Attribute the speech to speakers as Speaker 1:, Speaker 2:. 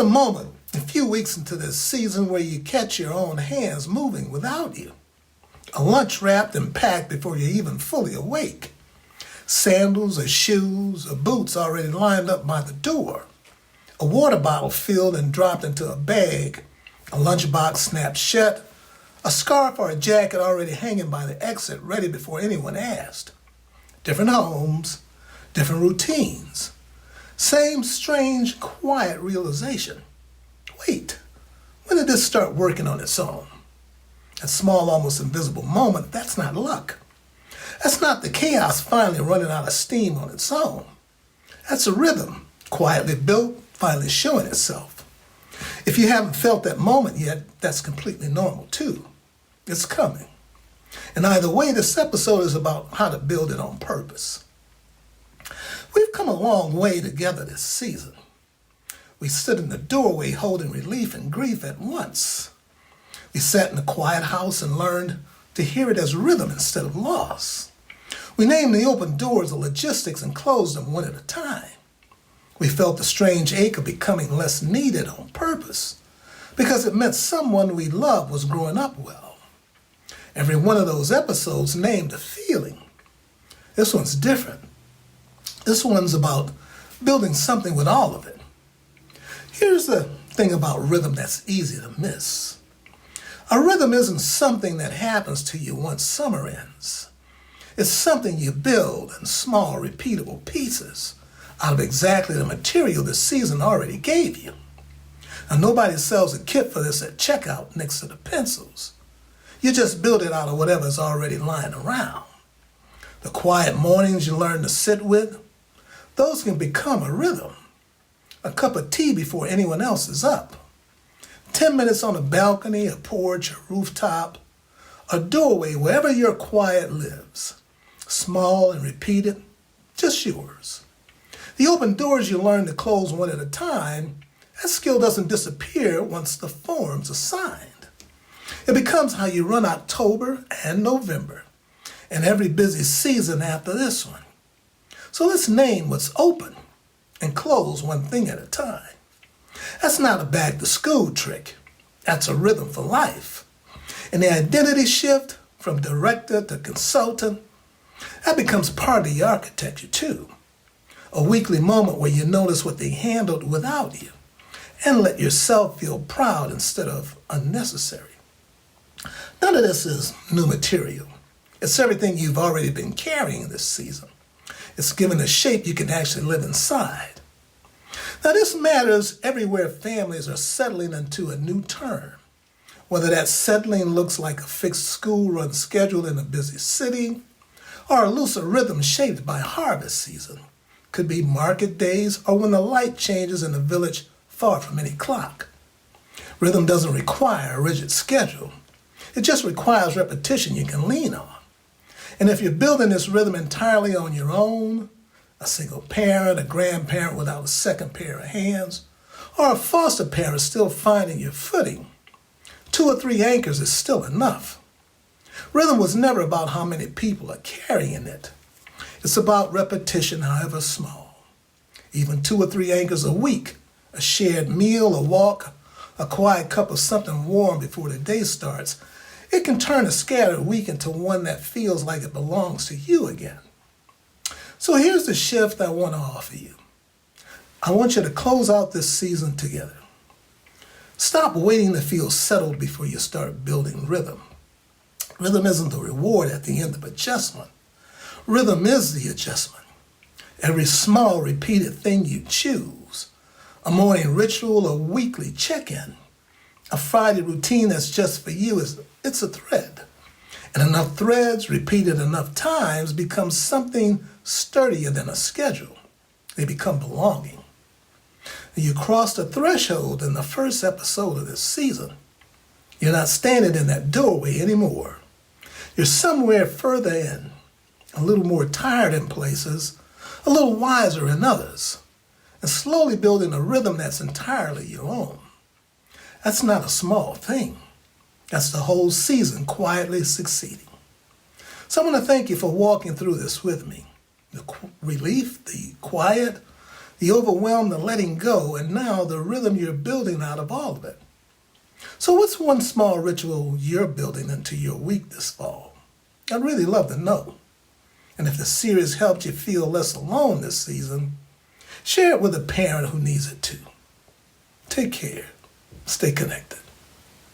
Speaker 1: a moment, a few weeks into this season, where you catch your own hands moving without you. A lunch wrapped and packed before you're even fully awake. Sandals or shoes or boots already lined up by the door. A water bottle filled and dropped into a bag. A lunchbox snapped shut. A scarf or a jacket already hanging by the exit, ready before anyone asked. Different homes, different routines. Same strange, quiet realization. Wait, when did this start working on its own? A small, almost invisible moment, that's not luck. That's not the chaos finally running out of steam on its own. That's a rhythm, quietly built, finally showing itself. If you haven't felt that moment yet, that's completely normal too. It's coming. And either way, this episode is about how to build it on purpose. We've come a long way together this season. We stood in the doorway holding relief and grief at once. We sat in a quiet house and learned to hear it as rhythm instead of loss. We named the open doors the logistics and closed them one at a time. We felt the strange ache of becoming less needed on purpose because it meant someone we loved was growing up well. Every one of those episodes named a feeling. This one's different. This one's about building something with all of it. Here's the thing about rhythm that's easy to miss. A rhythm isn't something that happens to you once summer ends. It's something you build in small, repeatable pieces out of exactly the material the season already gave you. Now, nobody sells a kit for this at checkout next to the pencils. You just build it out of whatever's already lying around. The quiet mornings you learn to sit with, those can become a rhythm. A cup of tea before anyone else is up. 10 minutes on a balcony, a porch, a rooftop, a doorway, wherever your quiet lives. Small and repeated, just yours. The open doors you learn to close one at a time, that skill doesn't disappear once the form's assigned. It becomes how you run October and November, and every busy season after this one. So let's name what's open and close one thing at a time. That's not a back-to-school trick. That's a rhythm for life. And the identity shift from director to consultant, that becomes part of the architecture too. A weekly moment where you notice what they handled without you and let yourself feel proud instead of unnecessary. None of this is new material. It's everything you've already been carrying this season. It's given a shape you can actually live inside. Now, this matters everywhere families are settling into a new term. Whether that settling looks like a fixed school-run schedule in a busy city, or a looser rhythm shaped by harvest season. Could be market days or when the light changes in a village far from any clock. Rhythm doesn't require a rigid schedule. It just requires repetition you can lean on. And if you're building this rhythm entirely on your own, a single parent, a grandparent without a second pair of hands, or a foster parent still finding your footing, 2 or 3 anchors is still enough. Rhythm was never about how many people are carrying it. It's about repetition, however small. Even 2 or 3 anchors a week, a shared meal, a walk, a quiet cup of something warm before the day starts, it can turn a scattered week into one that feels like it belongs to you again. So here's the shift I want to offer you. I want you to close out this season together. Stop waiting to feel settled before you start building rhythm. Rhythm isn't the reward at the end of adjustment. Rhythm is the adjustment. Every small repeated thing you choose, a morning ritual, a weekly check-in, a Friday routine that's just for you, it's a thread. And enough threads repeated enough times become something sturdier than a schedule. They become belonging. You crossed a threshold in the first episode of this season. You're not standing in that doorway anymore. You're somewhere further in, a little more tired in places, a little wiser in others, and slowly building a rhythm that's entirely your own. That's not a small thing. That's the whole season quietly succeeding. So I want to thank you for walking through this with me. The relief, the quiet, the overwhelmed, the letting go, and now the rhythm you're building out of all of it. So what's one small ritual you're building into your week this fall? I'd really love to know. And if the series helped you feel less alone this season, share it with a parent who needs it too. Take care. Stay connected.